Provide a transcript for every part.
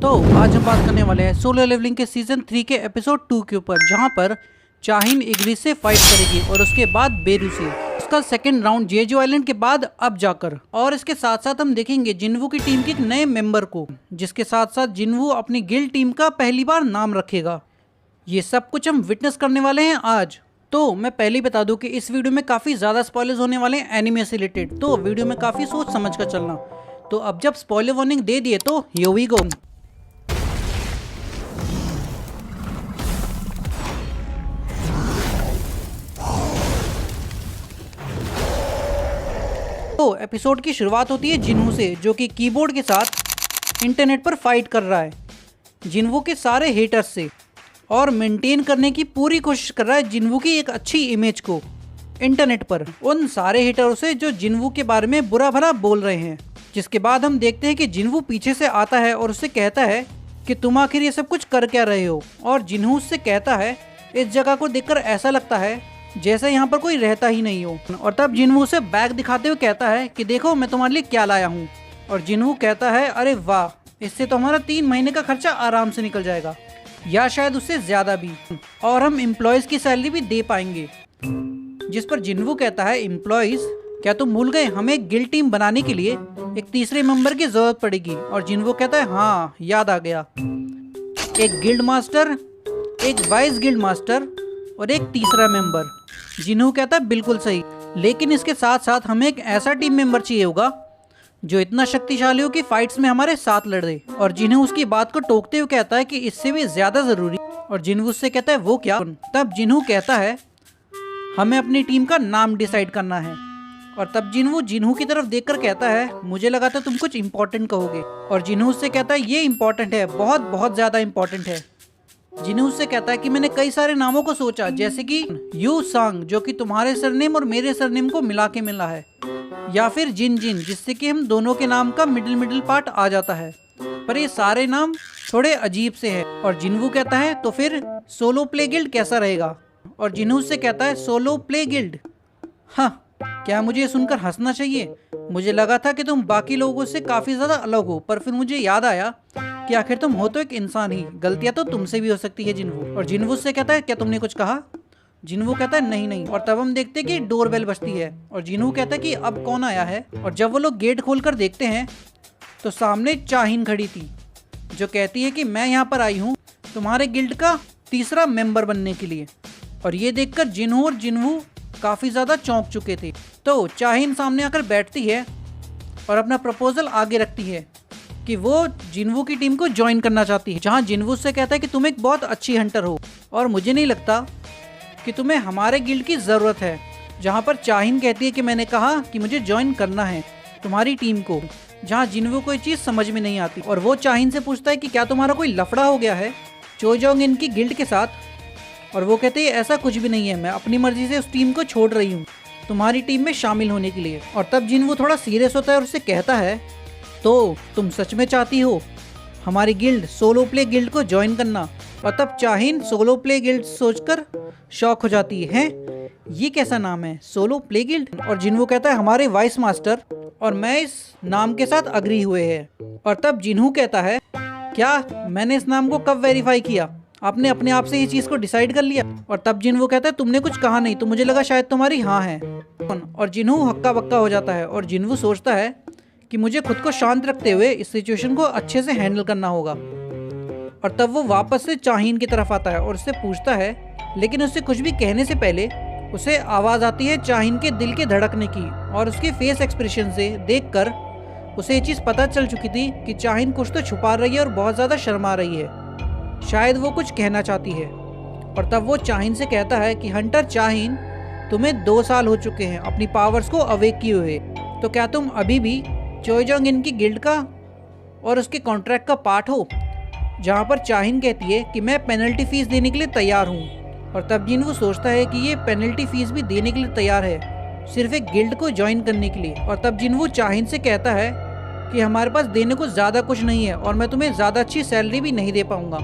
तो आज हम बात करने वाले हैं सोलो लेवलिंग के सीजन 3 के एपिसोड 2 के ऊपर, जहां पर चाहिन इग्री से फाइट करेगी और उसके बाद बेरू से। उसका सेकंड राउंड जेजो आइलैंड के बाद अब जाकर। और इसके साथ साथ हम देखेंगे जिन्वू की टीम के एक नए मेंबर को, जिसके साथ साथ जिन्वू अपनी गिल्ड टीम का पहली बार नाम रखेगा। ये सब कुछ हम विटनेस करने वाले हैं आज। तो मैं पहले ही बता दूं कि इस वीडियो में काफ़ी ज़्यादा स्पॉयलर्स होने वाले हैं एनिमे से रिलेटेड, तो वीडियो में काफ़ी सोच समझ कर चलना। तो अब जब स्पॉइलर वार्निंग दे दिए तो हियर वी गो। तो एपिसोड की शुरुआत होती है जिन्वू से, जो कि कीबोर्ड के साथ इंटरनेट पर फाइट कर रहा है जिन्वू के सारे हेटर्स से, और मेंटेन करने की पूरी कोशिश कर रहा है जिन्वू की एक अच्छी इमेज को इंटरनेट पर उन सारे हेटरों से जो जिन्वू के बारे में बुरा भला बोल रहे हैं। जिसके बाद हम देखते हैं कि जिन्वू पीछे से आता है और उससे कहता है कि तुम आखिर ये सब कुछ कर क्या रहे हो। और जिन्वू उससे कहता है इस जगह को देखकर ऐसा लगता है जैसे यहाँ पर कोई रहता ही नहीं हो। और तब जिन्वू उसे बैग दिखाते हुए कहता है कि देखो मैं तुम्हारे लिए क्या लाया हूँ। और जिन्वू कहता है अरे वाह, इससे तो हमारा 3 महीने का खर्चा आराम से निकल जाएगा, या शायद उससे ज्यादा भी, और हम एम्प्लॉयज की सैलरी भी दे पाएंगे। जिस पर जिन्वू कहता है एम्प्लॉयज, क्या तुम भूल गए हमें एक गिल्ड टीम बनाने के लिए एक तीसरे मेंबर की जरूरत पड़ेगी। और जिन्वू कहता है हाँ याद आ गया, एक गिल्ड मास्टर, एक वाइस गिल्ड मास्टर और एक तीसरा मेंबर। जिन्वू कहता है बिल्कुल सही, लेकिन इसके साथ साथ हमें एक ऐसा टीम मेंबर चाहिए होगा जो इतना शक्तिशाली हो कि फाइट्स में हमारे साथ लड़े। और जिन्वू उसकी बात को टोकते हुए कहता है कि इससे भी ज्यादा जरूरी। और जिन्वू उससे कहता है वो क्या। तब जिन्वू कहता है हमें अपनी टीम का नाम डिसाइड करना है। और तब जिन्वू की तरफ देखकर कहता है मुझे लगा था तुम कुछ इम्पोर्टेंट कहोगे। और जिन्वू उससे कहता है ये इम्पोर्टेंट है, बहुत बहुत ज्यादा इम्पोर्टेंट है। जिन्वू उससे कहता है कि मैंने कई सारे नामों को सोचा, जैसे कि यू सांग जो कि तुम्हारे सरनेम और मेरे सरनेम को मिला के मिला है, या फिर जिन जिन जिससे कि हम दोनों के नाम का मिडिल पार्ट आ जाता है। पर ये सारे नाम थोड़े अजीब से हैं। और जिन्वू कहता है तो फिर सोलो प्ले गिल्ड कैसा रहेगा। और जिन्वू उससे कहता है सोलो प्ले गिल्ड, हाँ क्या मुझे ये सुनकर हंसना चाहिए। मुझे लगा था कि तुम बाकी लोगों से काफी ज्यादा अलग हो, पर फिर मुझे याद आया कि आखिर तुम हो तो एक इंसान ही, गलतियां तो तुमसे भी हो सकती है जिन्वू। और जिन्वू उससे कहता है क्या तुमने कुछ कहा। जिन्वू कहता है नहीं नहीं। और तब हम देखते हैं कि डोरबेल बजती है और जिन्वू कहता है कि अब कौन आया है। और जब वो लोग गेट खोलकर देखते हैं तो सामने चाहिन खड़ी थी, जो कहती है कि मैं यहाँ पर आई हूँ तुम्हारे गिल्ड का तीसरा मेंबर बनने के लिए। और ये देखकर जिन्हू और जिन्वू काफी ज्यादा चौंक चुके थे। तो चाहिन सामने आकर बैठती है और अपना प्रपोजल आगे रखती है कि वो जिन्वू की टीम को ज्वाइन करना चाहती है। जहाँ जिन्वू से कहता है कि तुम एक बहुत अच्छी हंटर हो और मुझे नहीं लगता कि तुम्हें हमारे गिल्ड की जरूरत है। जहाँ पर चाहिन कहती है कि मैंने कहा कि मुझे ज्वाइन करना है तुम्हारी टीम को। जहाँ जिन्वू को ये चीज समझ में नहीं आती और वो चाहिन से पूछता है कि क्या तुम्हारा कोई लफड़ा हो गया है चोजोंग इनकी गिल्ड के साथ। और वो कहते हैं ऐसा कुछ भी नहीं है, मैं अपनी मर्जी से उस टीम को छोड़ रही हूँ तुम्हारी टीम में शामिल होने के लिए। और तब जिन्वू थोड़ा सीरियस होता है और उससे कहता है तो तुम सच में चाहती हो हमारी गिल्ड सोलो प्ले गिल्ड को ज्वाइन करना। और तब चाहिन सोलो प्ले गिल्ड सोचकर शॉक हो जाती है, ये कैसा नाम है सोलो प्ले गिल्ड। और जिन्वू कहता है हमारे वाइस मास्टर और मैं इस नाम के साथ अग्री हुए हैं। और तब जिन्वू कहता है क्या मैंने इस नाम को कब वेरीफाई किया, आपने अपने आप से ये चीज को डिसाइड कर लिया। और तब जिन्वू कहता है तुमने कुछ कहा नहीं तो मुझे लगा शायद तुम्हारी हाँ है। और जिन्वू हक्का बक्का हो जाता है और जिन्वू सोचता है कि मुझे खुद को शांत रखते हुए इस सिचुएशन को अच्छे से हैंडल करना होगा। और तब वो वापस से चाहिन की तरफ आता है और उससे पूछता है, लेकिन उससे कुछ भी कहने से पहले उसे आवाज आती है चाहिन के दिल के धड़कने की। और उसके फेस एक्सप्रेशन से देखकर उसे ये चीज पता चल चुकी थी कि चाहिन कुछ तो छुपा रही है और बहुत ज्यादा शर्मा रही है, शायद वो कुछ कहना चाहती है। और तब वो चाहिन से कहता है कि हंटर चाहिन, तुम्हें 2 साल हो चुके हैं अपनी पावर्स को अवेक किए हुए, तो क्या तुम अभी भी चोजोंग इनकी गिल्ड का और उसके कॉन्ट्रैक्ट का पार्ट हो। जहाँ पर चाहिन कहती है कि मैं पेनल्टी फीस देने के लिए तैयार हूँ। और तब जिन्वू सोचता है कि ये पेनल्टी फीस भी देने के लिए तैयार है सिर्फ एक गिल्ड को ज्वाइन करने के लिए। और तब जिन्वू चाहिन से कहता है कि हमारे पास देने को ज़्यादा कुछ नहीं है और मैं तुम्हें ज़्यादा अच्छी सैलरी भी नहीं दे पाऊंगा।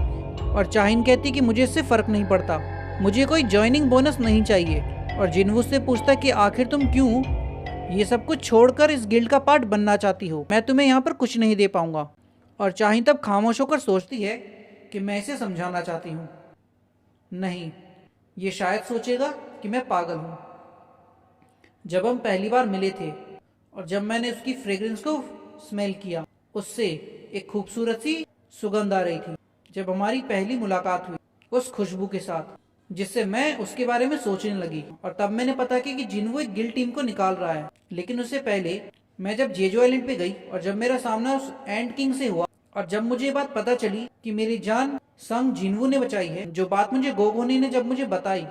और चाहिन कहती है कि मुझे इससे फ़र्क नहीं पड़ता, मुझे कोई ज्वाइनिंग बोनस नहीं चाहिए। और जिन्वू से पूछता है कि आखिर तुम क्यों ये सब कुछ छोड़कर इस गिल्ड का पार्ट बनना चाहती हो, मैं तुम्हें यहाँ पर कुछ नहीं दे पाऊंगा। और चाहिन तब खामोश होकर सोचती है कि मैं इसे समझाना चाहती हूँ। नहीं, ये शायद सोचेगा कि मैं पागल हूँ। जब हम पहली बार मिले थे और जब मैंने उसकी फ्रेग्रेंस को स्मेल किया, उससे एक खूबसूरत सी सुगंध आ रही थी। जब हमारी पहली मुलाकात हुई उस खुशबू के साथ, जिससे मैं उसके बारे में सोचने लगी, और तब मैंने पता किया कि जिन्वो एक गिल टीम को निकाल रहा है। लेकिन उससे पहले मैं जब जेजो आइलैंड पे गई और जब मेरा सामना उस एंड किंग से हुआ और जब मुझे ये बात पता चली कि मेरी जान संग जिन्वो ने बचाई है, जो बात मुझे गोगोनी ने जब मुझे बताई,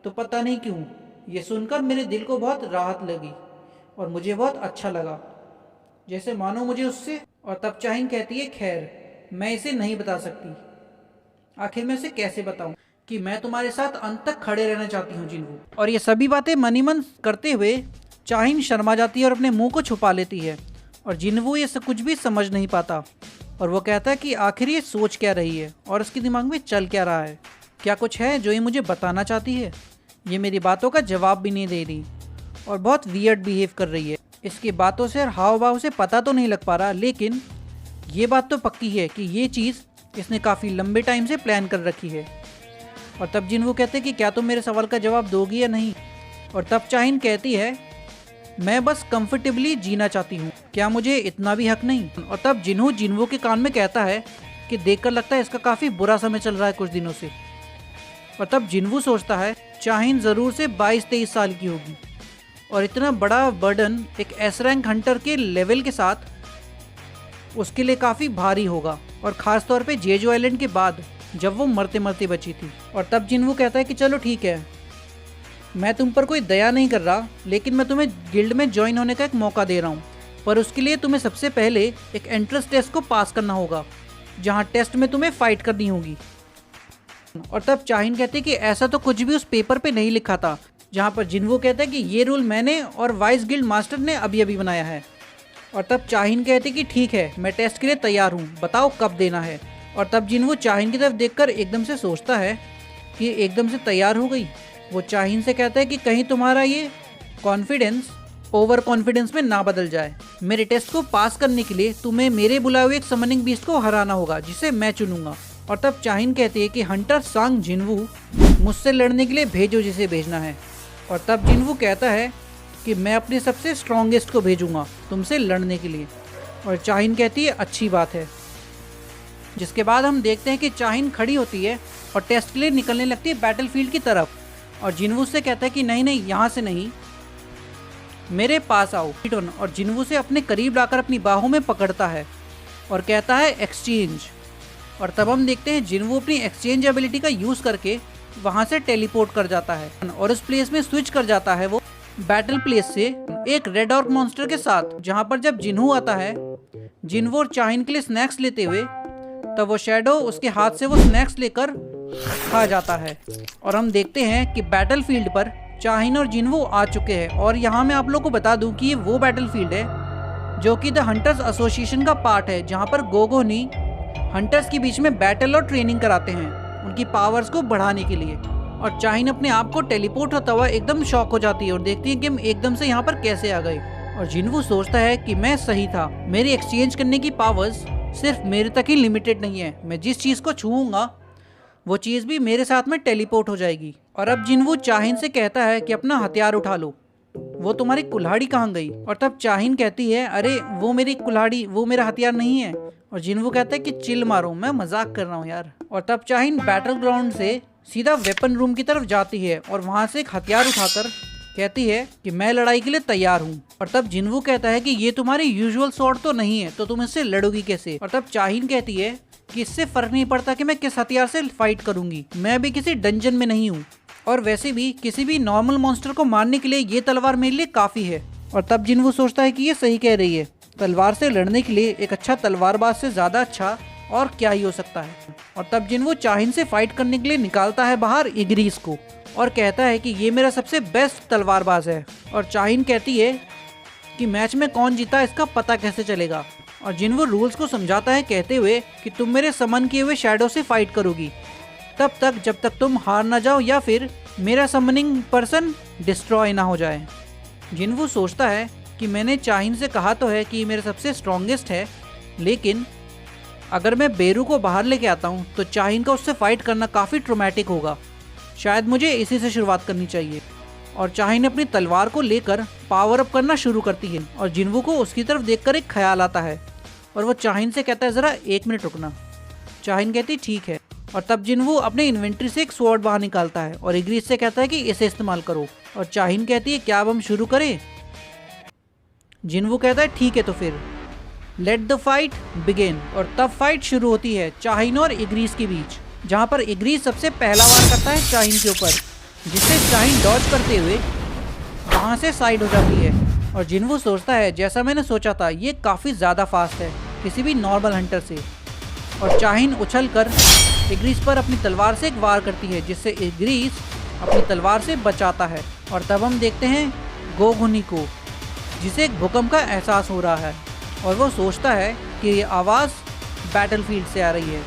तो पता नहीं क्यों ये सुनकर मेरे दिल को बहुत राहत लगी और मुझे बहुत अच्छा लगा, जैसे मानो मुझे उससे। और तब चाहिन कहती है, खैर मैं इसे नहीं बता सकती। आखिर मैं इसे कैसे बताऊं कि मैं तुम्हारे साथ अंत तक खड़े रहना चाहती हूँ जिन्वो। और ये सभी बातें मन ही मन करते हुए चाहिन शर्मा जाती है और अपने मुंह को छुपा लेती है और जिन्वो ये सब कुछ भी समझ नहीं पाता और वो कहता है कि आखिर ये सोच क्या रही है और उसके दिमाग में चल क्या रहा है। क्या कुछ है जो ये मुझे बताना चाहती है? ये मेरी बातों का जवाब भी नहीं दे रही और बहुत वियर्ड बिहेव कर रही है। इसकी बातों से और हाव भाव से पता तो नहीं लग पा रहा, लेकिन ये बात तो पक्की है कि ये चीज़ इसने काफ़ी लंबे टाइम से प्लान कर रखी है। और तब जिन्वो कहते हैं कि क्या तुम मेरे सवाल का जवाब दोगी या नहीं? और तब चाहिन कहती है, मैं बस कंफर्टेबली जीना चाहती हूँ, क्या मुझे इतना भी हक नहीं? और तब जिन्वो के कान में कहता है कि देखकर लगता है इसका काफ़ी बुरा समय चल रहा है कुछ दिनों से। और तब जिन्वो सोचता है चाहिन ज़रूर से 22-23 साल की होगी और इतना बड़ा बर्डन एक एस रैंक हंटर के लेवल के साथ उसके लिए काफ़ी भारी होगा, और ख़ास तौर पे जेजो आइलैंड के बाद जब वो मरते मरते बची थी। और तब जिन्वो कहता है कि चलो ठीक है, मैं तुम पर कोई दया नहीं कर रहा, लेकिन मैं तुम्हें गिल्ड में ज्वाइन होने का एक मौका दे रहा हूँ, पर उसके लिए तुम्हें सबसे पहले एक एंट्रेंस टेस्ट को पास करना होगा, जहाँ टेस्ट में तुम्हें फाइट करनी होगी। और तब चाहिन कहते कि ऐसा तो कुछ भी उस पेपर पे नहीं लिखा था, जहाँ पर जिन्वो कहता है कि ये रूल मैंने और वाइस गिल्ड मास्टर ने अभी अभी बनाया है। और तब चाहिन कहते कि ठीक है, मैं टेस्ट के लिए तैयार हूँ, बताओ कब देना है। और तब जिन्वो चाहिन की तरफ देखकर एकदम से सोचता है कि एकदम से तैयार हो गई। वो चाहिन से कहता है कि कहीं तुम्हारा ये कॉन्फिडेंस ओवर कॉन्फिडेंस में ना बदल जाए। मेरे टेस्ट को पास करने के लिए तुम्हें मेरे बुलाए हुए एक समनिंग बीस्ट को हराना होगा, जिसे मैं चुनूंगा। और तब चाहिन कहती है कि हंटर सांग जिन्वो मुझसे लड़ने के लिए भेजो जिसे भेजना है। और तब जिन्वो कहता है कि मैं अपने सबसे स्ट्रॉन्गेस्ट को भेजूंगा तुमसे लड़ने के लिए। और चाहिन कहती है अच्छी बात है। जिसके बाद हम देखते हैं कि चाहिन खड़ी होती है और टेस्ट के लिए निकलने लगती है बैटलफील्ड की तरफ। और जिन्वो से कहता है कि नहीं नहीं, यहाँ से नहीं, मेरे पास आओ। और जिन्वो से अपने करीब लाकर अपनी बाहों में पकड़ता है और कहता है एक्सचेंज। और तब हम देखते हैं जिन्वो अपनी एक्सचेंज एबिलिटी का यूज़ करके वहाँ से टेलीपोर्ट कर जाता है और उस प्लेस में स्विच कर जाता है वो बैटल प्लेस से एक रेड ऑर्क मॉन्स्टर के साथ, जहाँ पर जब जिन्हू आता है जिन्वो और चाहिन के लिए स्नैक्स लेते हुए, तब वो शैडो उसके हाथ से वो स्नैक्स लेकर खा जाता है। और हम देखते हैं कि बैटलफील्ड पर चाहिन और जिन्वो आ चुके हैं। और यहाँ मैं आप लोगों को बता दूं कि ये वो बैटलफील्ड है जो कि द हंटर्स एसोसिएशन का पार्ट है, जहाँ पर गोगोनी हंटर्स के बीच में बैटल और ट्रेनिंग कराते हैं उनकी पावर्स को बढ़ाने के लिए। और चाहिन अपने आप को टेलीपोर्ट होता हुआ एकदम शॉक हो जाती है और देखती है कि हम एकदम से यहाँ पर कैसे आ गए। और जिन्वो सोचता है कि मैं सही था, मेरी एक्सचेंज करने की पावर्स सिर्फ मेरे तक ही लिमिटेड नहीं है, मैं जिस चीज़ को छूऊंगा वो चीज़ भी मेरे साथ में टेलीपोर्ट हो जाएगी। और अब जिन्वो चाहिन से कहता है कि अपना हथियार उठा लो, वो तुम्हारी कुल्हाड़ी कहाँ गई? और तब चाहिन कहती है अरे वो मेरी कुल्हाड़ी, वो मेरा हथियार नहीं है। और जिन्वो कहता है कि चिल मारो, मैं मजाक कर रहा हूँ यार। और तब चाहिन बैटल ग्राउंड से सीधा वेपन रूम की तरफ जाती है और वहाँ से एक हथियार उठाकर कहती है कि मैं लड़ाई के लिए तैयार हूँ। और तब जिन्वो कहता है कि ये तुम्हारी यूजुअल स्वॉर्ड तो नहीं है, तो तुम इससे लड़ोगी कैसे? और तब चाहिन कहती है कि इससे फर्क नहीं पड़ता कि मैं किस हथियार से फाइट करूंगी, मैं अभी किसी डंजन में नहीं हूँ, और वैसे भी किसी भी नॉर्मल मॉन्स्टर को मारने के लिए ये तलवार मेरे लिए काफी है। और तब जिन्वो सोचता है कि ये सही कह रही है, तलवार से लड़ने के लिए एक अच्छा तलवारबाज से ज्यादा अच्छा और क्या ही हो सकता है। और तब जिन्वो चाहिन से फाइट करने के लिए निकालता है बाहर इग्रीस को और कहता है कि ये मेरा सबसे बेस्ट तलवारबाज है। और चाहिन कहती है कि मैच में कौन जीता इसका पता कैसे चलेगा। और जिन्वो रूल्स को समझाता है कहते हुए कि तुम मेरे समन किए हुए शैडो से फाइट करोगी तब तक जब तक तुम हार ना जाओ या फिर मेरा समनिंग पर्सन डिस्ट्रॉय ना हो जाए। जिन्वो सोचता है कि मैंने चाहिन से कहा तो है कि मेरे सबसे स्ट्रॉन्गेस्ट है, लेकिन अगर मैं बेरू को बाहर लेके आता हूँ तो चाहिन का उससे फाइट करना काफ़ी ट्रोमैटिक होगा। शायद मुझे इसी से शुरुआत करनी चाहिए। और चाहिन अपनी तलवार को लेकर पावर अप करना शुरू करती है और जिन्वू को उसकी तरफ देखकर एक ख्याल आता है और वो चाहिन से कहता है ज़रा 1 मिनट रुकना। चाहिन कहती ठीक है। और तब जिन्वू अपने इन्वेंट्री से एक स्वॉर्ड बाहर निकालता है और इग्रीस से कहता है कि इसे इस्तेमाल करो। और चाहिन कहती है क्या अब हम शुरू करें? जिन्वू कहता है ठीक है तो फिर लेट द फाइट बिगिन। और तब फाइट शुरू होती है चाहिन और इग्रीस के बीच, जहाँ पर इग्रीस सबसे पहला वार करता है चाहिन के ऊपर, जिससे चाहिन डॉज करते हुए वहाँ से साइड हो जाती है। और जिन्वू सोचता है जैसा मैंने सोचा था ये काफ़ी ज़्यादा फास्ट है किसी भी नॉर्मल हंटर से। और चाहिन उछल कर इग्रीस पर अपनी तलवार से एक वार करती है, जिससे इग्रीस अपनी तलवार से बचाता है। और तब हम देखते हैं गोगुनी को, जिसे एक भूकंप का एहसास हो रहा है और वो सोचता है कि ये आवाज़ बैटलफील्ड से आ रही है।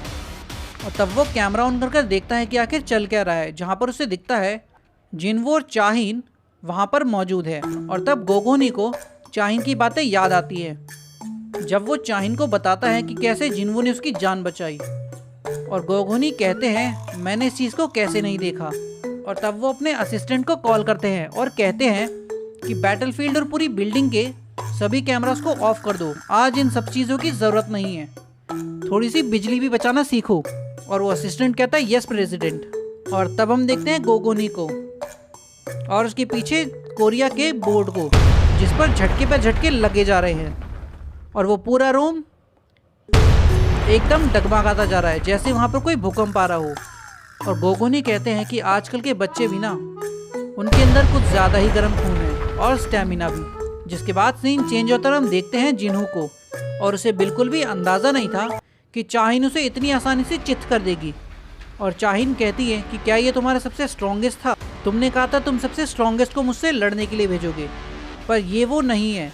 और तब वो कैमरा ऑन कर देखता है कि आखिर चल क्या रहा है, जहाँ पर उसे दिखता है जिन्वू और चाहिन वहाँ पर मौजूद है। और तब गोगुनी को चाहिन की बातें याद आती है जब वो चाहिन को बताता है कि कैसे जिन्वू ने उसकी जान बचाई। और गोगुनी कहते हैं मैंने इस चीज़ को कैसे नहीं देखा। और तब वो अपने असिस्टेंट को कॉल करते हैं और कहते हैं कि बैटलफील्ड और पूरी बिल्डिंग के सभी कैमरास को ऑफ कर दो, आज इन सब चीज़ों की ज़रूरत नहीं है, थोड़ी सी बिजली भी बचाना सीखो। और वो असिस्टेंट कहता है यस प्रेसिडेंट। और तब हम देखते हैं गोगुनी को और उसके पीछे कोरिया के बोर्ड को, जिस पर झटके पर झटके लगे जा रहे हैं और वो पूरा रूम एकदम डगमगाता जा रहा है जैसे वहाँ पर कोई भूकंप आ रहा हो। और गोगुनी कहते हैं कि आजकल के बच्चे भी ना, उनके अंदर कुछ ज़्यादा ही गर्म खून है और स्टैमिना भी। जिसके बाद सीन चेंज होता है, हम देखते हैं जिन्हू को और उसे बिल्कुल भी अंदाज़ा नहीं था कि चाहिन उसे इतनी आसानी से चित कर देगी। और चाहिन कहती है कि क्या ये तुम्हारा सबसे स्ट्रॉन्गेस्ट था? तुमने कहा था तुम सबसे स्ट्रॉन्गेस्ट को मुझसे लड़ने के लिए भेजोगे, पर ये वो नहीं है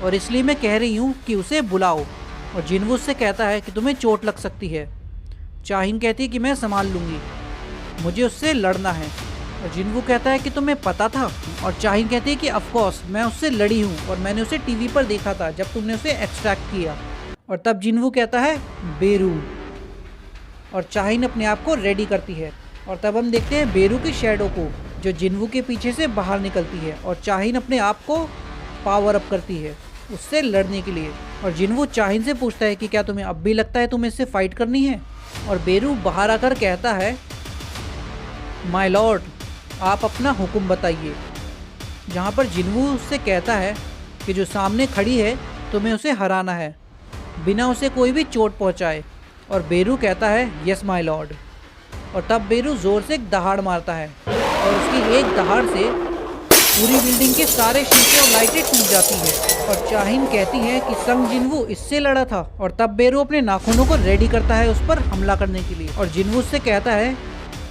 और इसलिए मैं कह रही हूँ कि उसे बुलाओ। और जिन्वू उससे कहता है कि तुम्हें चोट लग सकती है। चाहिन कहती है कि मैं संभाल लूँगी, मुझे उससे लड़ना है। और जिन्वू कहता है कि तुम्हें पता था? और चाहिन कहती है कि ऑफकोर्स मैं उससे लड़ी हूँ और मैंने उसे टीवी पर देखा था जब तुमने उसे एक्सट्रैक्ट किया। और तब जिन्वू कहता है बेरू। और चाहिन अपने आप को रेडी करती है और तब हम देखते हैं बेरू की शैडो को, जो जिन्वू के पीछे से बाहर निकलती है। और चाहिन अपने आप को पावर अप करती है उससे लड़ने के लिए। और जिन्वू चाहिन से पूछता है कि क्या तुम्हें अब भी लगता है तुम्हें इससे फाइट करनी है? और बेरू बाहर आकर कहता है माय लॉर्ड आप अपना हुक्म बताइए। जहाँ पर जिन्वू उससे कहता है कि जो सामने खड़ी है तुम्हें उसे हराना है बिना उसे कोई भी चोट पहुँचाए। और बेरू कहता है यस माय लॉर्ड। और तब बेरू ज़ोर से एक दहाड़ मारता है और उसकी एक दहाड़ से पूरी बिल्डिंग के सारे शीशे और लाइटें टूट जाती है। और चाहिन कहती है कि संग जिन्वू इससे लड़ा था। और तब बेरू अपने नाखूनों को रेडी करता है उस पर हमला करने के लिए। और जिन्वू उससे कहता है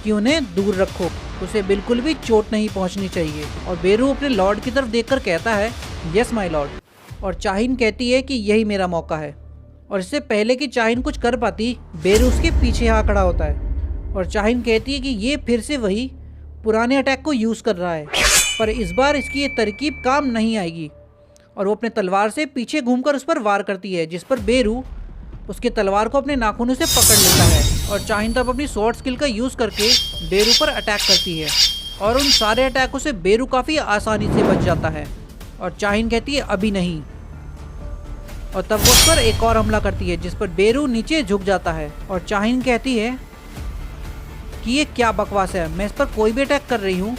कि उन्हें दूर रखो, उसे बिल्कुल भी चोट नहीं पहुंचनी चाहिए। और बेरू अपने लॉर्ड की तरफ देखकर कहता है यस माय लॉर्ड। और चाहिन कहती है कि यही मेरा मौका है। और इससे पहले कि चाहिन कुछ कर पाती, बेरू उसके पीछे आ खड़ा होता है। और चाहिन कहती है कि ये फिर से वही पुराने अटैक को यूज़ कर रहा है, पर इस बार इसकी ये तरकीब काम नहीं आएगी। और वो अपने तलवार से पीछे घूमकर उस पर वार करती है, जिस पर बेरू उसके तलवार को अपने नाखूनों से पकड़ लेता है। और चाहिन तब अपनी स्वॉर्ड स्किल का यूज़ करके बेरू पर अटैक करती है और उन सारे अटैकों से बेरू काफ़ी आसानी से बच जाता है। और चाहिन कहती है अभी नहीं। और तब वो उस पर एक और हमला करती है, जिस पर बेरू नीचे झुक जाता है। और चाहिन कहती है कि ये क्या बकवास है, मैं इस पर कोई भी अटैक कर रही हूँ,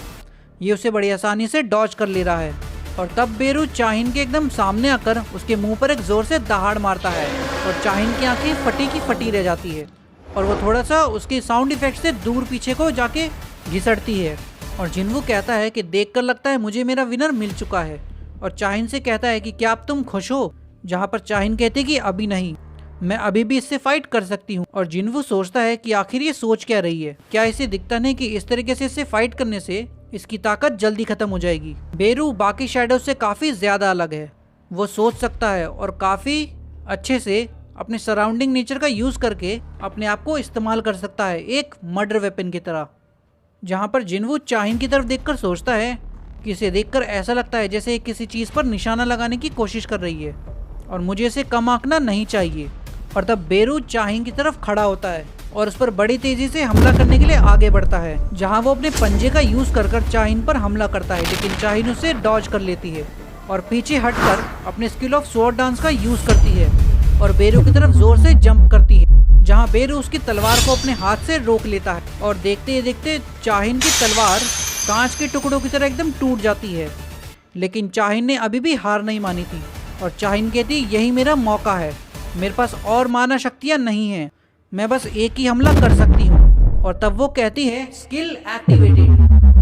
ये उसे बड़ी आसानी से डॉज कर ले रहा है। और तब बेरू चाहिन के एकदम सामने आकर उसके मुंह पर एक जोर से दहाड़ मारता है और चाहिन की आंखें फटी की फटी रह जाती है और वो थोड़ा सा उसके साउंड इफेक्ट से दूर पीछे को जाके घिसटती है। और जिन्वू कहता है कि देखकर लगता है मुझे मेरा विनर मिल चुका है। और चाहिन से कहता है कि क्या अब तुम खुश हो? जहाँ पर चाहिन कहते कि अभी नहीं, मैं अभी भी इससे फाइट कर सकती हूँ। और जिन्वू सोचता है कि आखिर ये सोच क्या रही है, क्या इसे दिखता नहीं कि इस तरीके से इससे फाइट करने से इसकी ताकत जल्दी खत्म हो जाएगी। बेरू बाकी शैडो से काफ़ी ज़्यादा अलग है, वो सोच सकता है और काफ़ी अच्छे से अपने सराउंडिंग नेचर का यूज़ करके अपने आप को इस्तेमाल कर सकता है एक मर्डर वेपन की तरह। जहाँ पर जिन्वू चाहिन की तरफ देखकर सोचता है कि इसे देखकर ऐसा लगता है जैसे किसी चीज़ पर निशाना लगाने की कोशिश कर रही है और मुझे इसे कम आंकना नहीं चाहिए। और तब बेरू चाहिन की तरफ खड़ा होता है और उस पर बड़ी तेजी से हमला करने के लिए आगे बढ़ता है, जहां वो अपने पंजे का यूज कर चाहिन पर हमला करता है, लेकिन चाहिन उसे डॉज कर लेती है और पीछे हटकर अपने स्किल ऑफ स्वॉर्ड डांस का यूज करती है और बेरू की तरफ जोर से जंप करती है, जहां बेरू उसकी तलवार को अपने हाथ से रोक लेता है और देखते ही देखते चाहिन की तलवार कांच के टुकड़ों की तरह एकदम टूट जाती है। लेकिन चाहिन ने अभी भी हार नहीं मानी थी और चाहिन कहती यही मेरा मौका है, मेरे पास और माना शक्तियाँ नहीं हैं, मैं बस एक ही हमला कर सकती हूँ। और तब वो कहती है skill activated,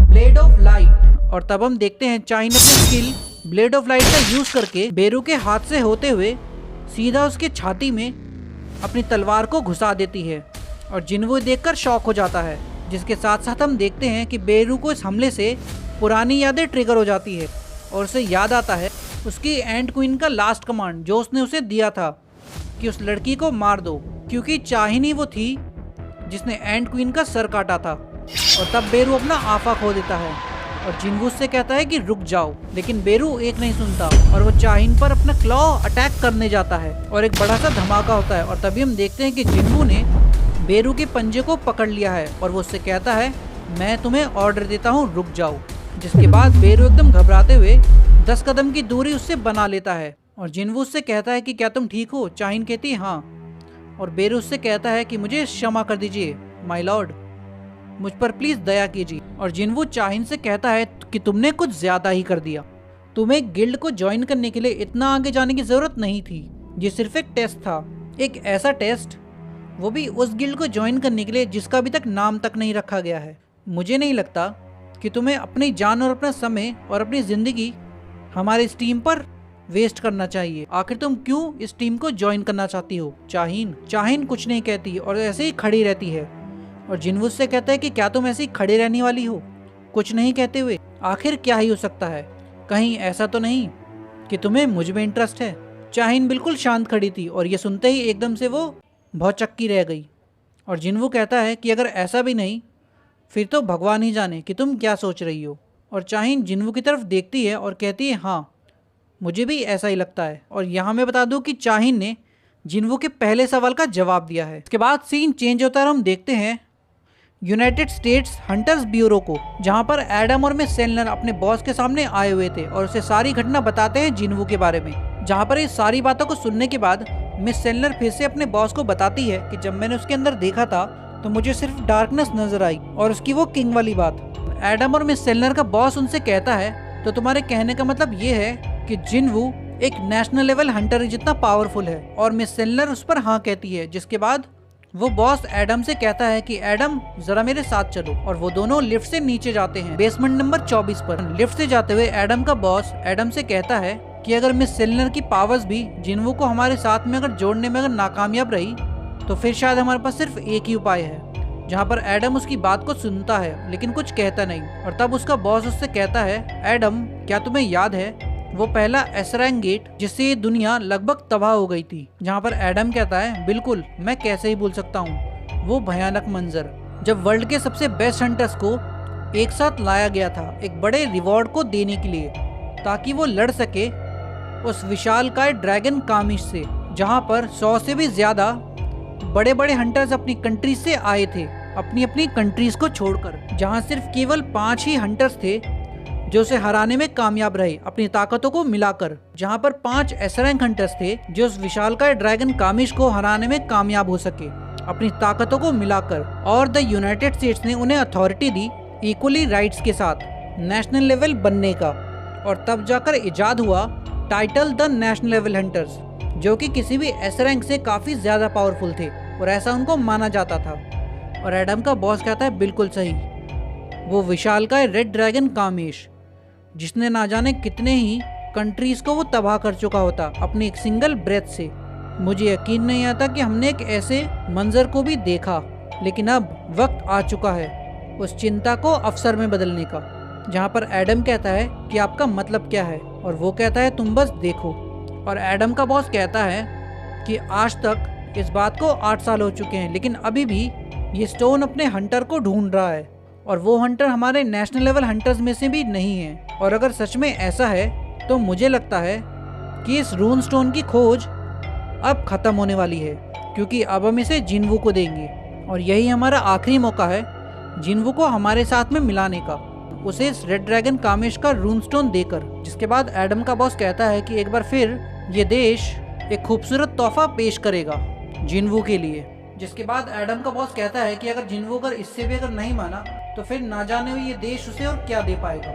blade of light. और तब हम देखते हैं चाहिन अपनी स्किल ब्लेड ऑफ लाइट का यूज करके बेरू के हाथ से होते हुए सीधा उसके छाती में अपनी तलवार को घुसा देती है और जिन्वो देखकर शॉक हो जाता है, जिसके साथ साथ हम देखते हैं कि बेरू को इस हमले से पुरानी यादें ट्रिगर हो जाती है और उसे याद आता है उसकी एंट क्वीन का लास्ट कमांड जो उसने उसे दिया था कि उस लड़की को मार दो, क्योंकि चाहिन ही वो थी जिसने एंट क्वीन का सर काटा था। और तब बेरू अपना आफा खो देता है और जिन्वो उससे कहता है कि रुक जाओ, लेकिन बेरू एक नहीं सुनता और वो चाहिन पर अपना क्लॉ अटैक करने जाता है और एक बड़ा सा धमाका होता है। और तभी हम देखते हैं कि जिन्वो ने बेरू के पंजे को पकड़ लिया है और वो उससे कहता है मैं तुम्हें ऑर्डर देता हूँ, रुक जाओ। जिसके बाद बेरू एकदम घबराते हुए 10 कदम की दूरी उससे बना लेता है और जिन्वो उससे कहता है कि क्या तुम ठीक हो? चाहिन कहती है हाँ, और बेरू उससे कहता है कि मुझे क्षमा कर दीजिए माय लॉर्ड, मुझ पर प्लीज दया कीजिए। और जिन्वो चाहिन से कहता है कि तुमने कुछ ज्यादा ही कर दिया, तुम्हें गिल्ड को ज्वाइन करने के लिए इतना आगे जाने की जरूरत नहीं थी, ये सिर्फ एक टेस्ट था, एक ऐसा टेस्ट वो भी उस गिल्ड को ज्वाइन करने के लिए जिसका अभी तक नाम तक नहीं रखा गया है। मुझे नहीं लगता कि तुम्हें अपनी जान और अपना समय और अपनी जिंदगी हमारे इस टीम पर वेस्ट करना चाहिए। आखिर तुम क्यों इस टीम को ज्वाइन करना चाहती हो? चाहिन कुछ नहीं कहती और ऐसे ही खड़ी रहती है और जिन्वो से कहता है कि क्या तुम ऐसे ही खड़ी रहने वाली हो कुछ नहीं कहते हुए? आखिर क्या ही हो सकता है, कहीं ऐसा तो नहीं कि तुम्हें मुझ में इंटरेस्ट है? चाहिन बिल्कुल शांत खड़ी थी और ये सुनते ही एकदम से वो बहुत चक्की रह गई और जिन्वो कहता है कि अगर ऐसा भी नहीं फिर तो भगवान ही जाने कि तुम क्या सोच रही हो। और चाहिन जिन्वो की तरफ देखती है और कहती है हाँ, मुझे भी ऐसा ही लगता है। और यहाँ मैं बता दूं कि चाहिन ने जिन्वो के पहले सवाल का जवाब दिया है। इसके बाद सीन चेंज होता है और हम देखते हैं यूनाइटेड स्टेट्स हंटर्स ब्यूरो को, जहाँ पर एडम और मिस सेलनर अपने बॉस के सामने आए हुए थे और उसे सारी घटना बताते हैं जिन्वो के बारे में। जहाँ पर ये सारी बातों को सुनने के बाद मिस सेलनर फिर से अपने बॉस को बताती है कि जब मैंने उसके अंदर देखा था तो मुझे सिर्फ डार्कनेस नजर आई और उसकी वो किंग वाली बात। एडम और मिस सेलनर का बॉस उनसे कहता है तो तुम्हारे कहने का मतलब ये है कि जिन्वो एक नेशनल लेवल हंटर जितना पावरफुल है? और मिस सेलनर उस पर हाँ कहती है। जिसके बाद वो बॉस एडम से कहता है कि एडम जरा मेरे साथ चलो और वो दोनों लिफ्ट से नीचे जाते हैं बेसमेंट नंबर 24 पर। लिफ्ट से जाते हुए एडम का बॉस एडम से कहता है कि अगर मिस सेलनर की पावर्स भी जिन्वो को हमारे साथ में अगर जोड़ने में अगर नाकामयाब रही तो फिर शायद हमारे पास सिर्फ एक ही उपाय है। जहाँ पर एडम उसकी बात को सुनता है लेकिन कुछ कहता नहीं। और तब उसका बॉस उससे कहता है एडम क्या तुम्हें याद है वो पहला एसरैंग गेट जिससे ये दुनिया लगभग तबाह हो गई थी? जहाँ पर एडम कहता है बिल्कुल, मैं कैसे ही भूल सकता हूँ वो भयानक मंजर जब वर्ल्ड के सबसे बेस्ट हंटर्स को एक साथ लाया गया था एक बड़े रिवॉर्ड को देने के लिए ताकि वो लड़ सके उस विशालकाय ड्रैगन कामिश से, जहाँ पर 100 से भी ज्यादा बड़े बड़े हंटर्स अपनी कंट्रीज से आए थे, अपनी अपनी कंट्रीज को छोड़कर। जहाँ सिर्फ केवल 5 ही हंटर्स थे जो उसे हराने में कामयाब रहे अपनी ताकतों को मिलाकर। जहाँ पर 5 एसरैंक हंटर्स थे जो उस विशालकाय ड्रैगन कामिश को हराने में कामयाब हो सके अपनी ताकतों को मिलाकर। और द यूनाइटेड स्टेट्स ने उन्हें अथॉरिटी दी इक्वली राइट्स के साथ नेशनल लेवल बनने का। और तब जाकर इजाद हुआ title the national level hunters, जो कि किसी भी एसरैंक से काफी ज्यादा पावरफुल थे और ऐसा उनको माना जाता था। और एडम का बॉस कहता है बिल्कुल सही, वो विशालकाय रेड ड्रैगन कामेश जिसने ना जाने कितने ही कंट्रीज को वो तबाह कर चुका होता अपनी एक सिंगल ब्रेथ से। मुझे यकीन नहीं आता कि हमने एक ऐसे मंजर को भी देखा, लेकिन अब वक्त आ चुका है उस चिंता को अवसर में बदलने का। जहाँ पर एडम कहता है कि आपका मतलब क्या है, और वो कहता है तुम बस देखो। और एडम का बॉस कहता है कि आज तक इस बात को 8 साल हो चुके हैं, लेकिन अभी भी ये स्टोन अपने हंटर को ढूंढ रहा है और वो हंटर हमारे नेशनल लेवल हंटर्स में से भी नहीं है। और अगर सच में ऐसा है तो मुझे लगता है कि इस रून स्टोन की खोज अब खत्म होने वाली है। क्योंकि अब हम इसे जिनवू को देंगे और यही हमारा आखिरी मौका है जिनवू को हमारे साथ में मिलाने का, उसे इस रेड ड्रैगन कामेश का रूनस्टोन देकर। जिसके बाद एडम का बॉस कहता है कि एक बार फिर ये देश एक खूबसूरत तोहफा पेश करेगा जिनवू के लिए। जिसके बाद एडम का बॉस कहता है कि अगर जिनवू अगर इससे भी अगर नहीं माना तो फिर ना जाने ये देश उसे और क्या दे पाएगा।